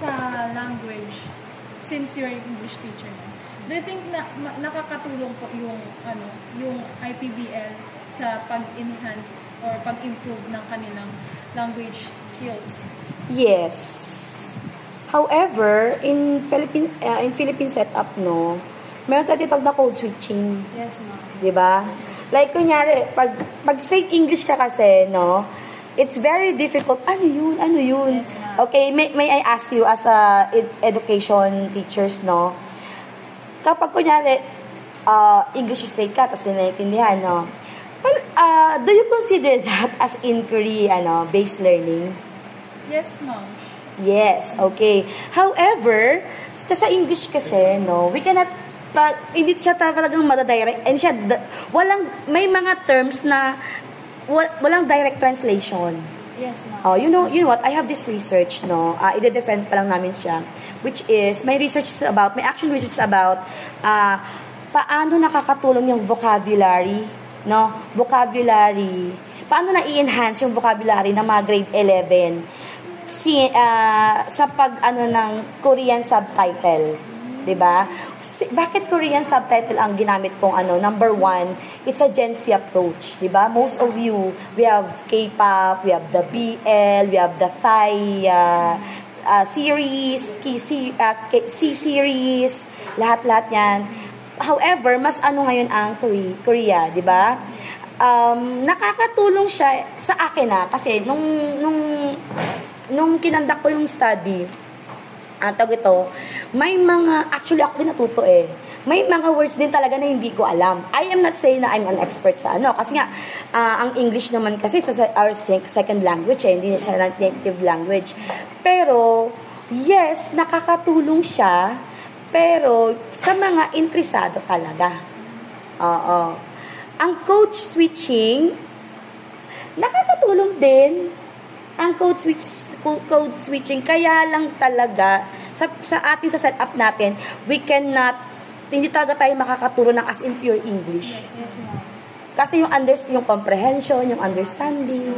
sa language, since you're an English teacher, do you think na nakakatulong po yung IPBL sa pag-enhance or pag-improve ng kanilang language skills? Yes. However, in Philippine setup, no, meron tayo tawag na code switching. Yes, ma'am. Diba? Like, kunyari, pag straight English ka kasi, no, it's very difficult. Ano yun? Yes, okay, may I ask you as a education teachers, no? Kapag kunyari, English straight ka, tapos din naiintindihan, no? Well, do you consider that as inquiry, based learning? Yes, ma'am. Yes, okay. However, sa English kasi, no, we cannot, hindi siya talagang madadirect, and may mga terms na walang direct translation. Yes, ma'am. Oh, you know what? I have this research, no? I-defend pa lang namin siya, which is, my action research is about, paano nakakatulong yung vocabulary, no? Vocabulary. Paano na-i-enhance yung vocabulary ng mga grade 11 sa ng Korean subtitle. 'Di ba? Bakit Korean subtitle ang ginamit kong number one, it's a Gen Z approach, 'di ba? Most of you, we have K-pop, we have the BL, we have the Thai series, C-series, lahat-lahat 'yan. However, mas ngayon ang Korea, 'di ba? Nakakatulong siya sa akin kasi nung kinandak ko yung study, may mga, actually ako din natuto may mga words din talaga na hindi ko alam. I am not saying na I'm an expert sa kasi nga, ang English naman kasi sa our second language hindi na siya native language. Pero, yes, nakakatulong siya, pero sa mga interesado talaga. Oo. Ang code switching, nakakatulong din. Ang code switching, kaya lang talaga sa ating sa setup natin, hindi talaga tayo makakaturo ng as in pure English. Yes, ma'am. Kasi yung comprehension, yung understanding.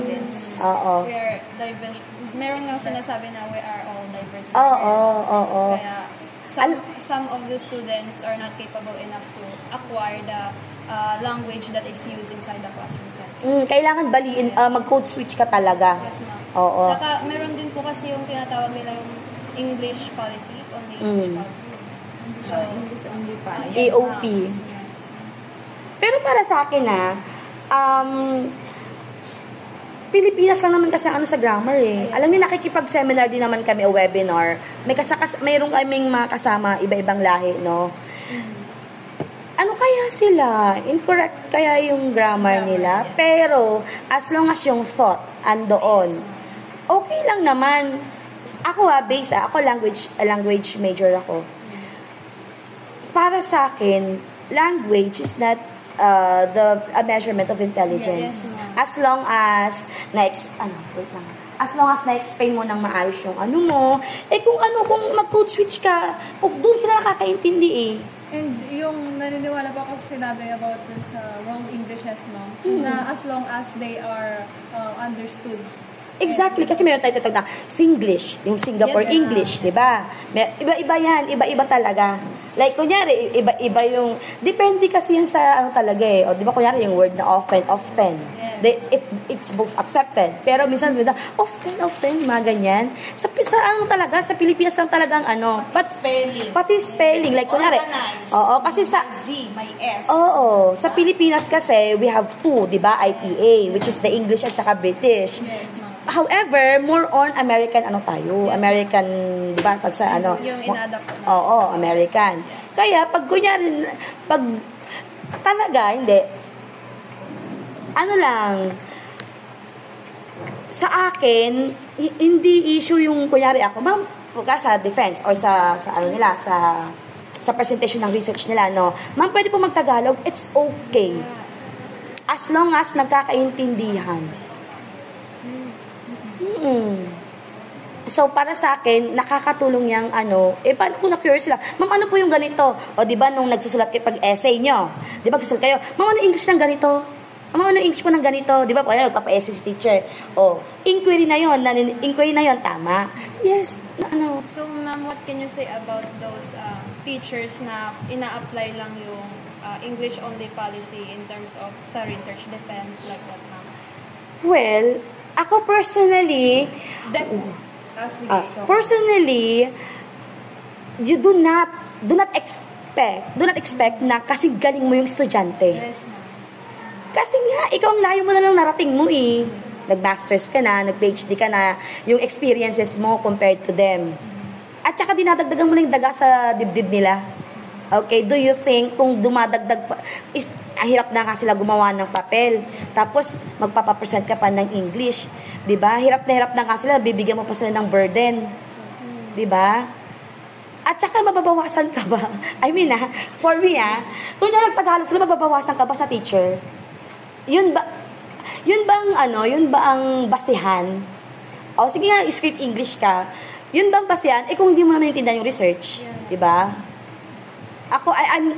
Oo. We are diverse. Meron nga sinasabi na we are all diverse. Oo. Kaya some of the students are not capable enough to acquire the language that is used inside the classroom setting. Kailangan baliin, mag-code switch ka talaga. Yes, ma'am. Oo. Saka, meron din po kasi yung tinatawag nila yung English policy, only English policy. So, English only policy. AOP. Yes. Pero para sa akin Pilipinas lang naman kasi sa grammar Yes. Alam niyo, nakikipag-seminar din naman kami o webinar. Mayroong kaming mga kasama, iba-ibang lahi, no? Ano kaya sila? Incorrect kaya yung grammar nila? Yes. Pero, as long as yung thought andoon, okay lang naman. Ako ako language major ako. Para sa akin, language is not a measurement of intelligence. Yes, as long as na-explain mo ng maayos yung mo, kung mag-code switch ka, doon sila nakakaintindi And yung naniniwala pa ako sinabi about dun sa world Englishes, ma'am, na as long as they are understood. Exactly, kasi meron tayo tatag na Singlish, yung Singapore Yes, English, di ba? Iba-iba yan, iba-iba talaga. Like, kunyari, iba yung, depende kasi yan sa talaga O, di ba, kunyari, yung word na often. Yes. It's both accepted. Pero minsan, often, mga ganyan. Sa talaga, sa Pilipinas lang talagang pati spelling. Like, kunyari, kasi sa, Z, may S. Oo, sa Pilipinas kasi, we have two, di ba, IPA, which is the English at saka British. Yes, ma'am. However, more on American tayo. Yes, American, di ba, pag sa yung ina-adapt ko. Oo, American. Kaya, pag kunyari, talaga, hindi, sa akin, hindi issue yung, kunyari ako, ma'am, sa defense, or sa presentation ng research nila, no, ma'am, pwede po mag-Tagalog, it's okay. As long as nagkakaintindihan. So, para sa akin, nakakatulong yung paano kung na-curious sila? Ma'am, ano po yung ganito? O, di ba, nung nagsusulat kayo pag-essay nyo, di ba, gusto kayo, ma'am, ano English ng ganito? ano English po ng ganito, di ba? Pag magpapa-essay si teacher, inquiry na yon, tama. Yes, So, ma'am, what can you say about those teachers na ina-apply lang yung English-only policy in terms of sa research defense, like that, ma'am? Well, ako personally, personally, you do not expect na kasi galing mo yung estudyante. Yes, ma'am. Kasi nga, ikaw ang layo mo na lang narating mo eh. Nag-masters ka na, nag-PhD ka na, yung experiences mo compared to them. At saka dinadagdagan mo lang yung daga sa dibdib nila. Okay, do you think kung dumadagdag pa, hirap na nga sila gumawa ng papel, tapos magpapapresent ka pa ng English, di ba? Hirap na nga sila, bibigyan mo pa sila ng burden. Di ba? At saka mababawasan ka ba? I mean for me kung nagtagalog sila, mababawasan ka ba sa teacher? Yun ba ang basihan? O sige nga, script English ka. Yun ba ang basihan? Kung hindi mo naman intindihan yung research, di ba? Ako, I'm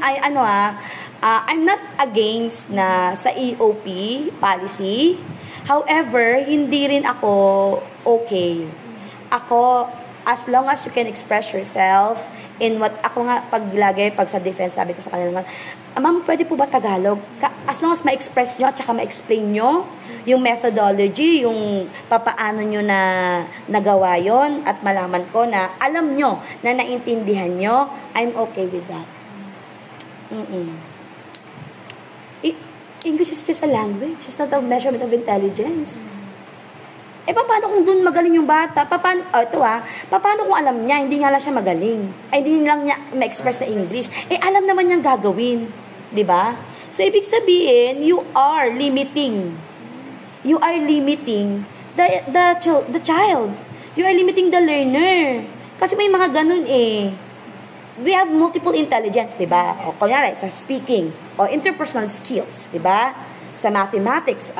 not against na sa EOP policy. However, hindi rin ako okay. Ako, as long as you can express yourself in what, ako nga, pag sa defense, sabi ko sa kanila, ma'am, pwede po ba Tagalog? As long as ma-express nyo at saka ma-explain nyo yung methodology, yung papaano nyo na nagawa yon at malaman ko na alam nyo na naintindihan nyo, I'm okay with that. English is just a language. It's not a measurement of intelligence. Paano kung dun magaling yung bata? Paano kung alam niya, hindi nga lang siya magaling? Hindi lang niya ma-express na English. Alam naman niyang gagawin. Diba? So, ibig sabihin, you are limiting the child. You are limiting the learner. Kasi may mga ganun We have multiple intelligence, diba? O kunyari, sa speaking, o interpersonal skills, diba? Sa mathematics,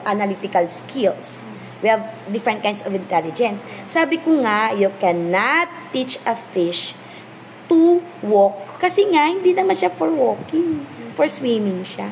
analytical skills. We have different kinds of intelligence. Sabi ko nga, you cannot teach a fish to walk. Kasi nga, hindi naman siya for walking. For swimming siya.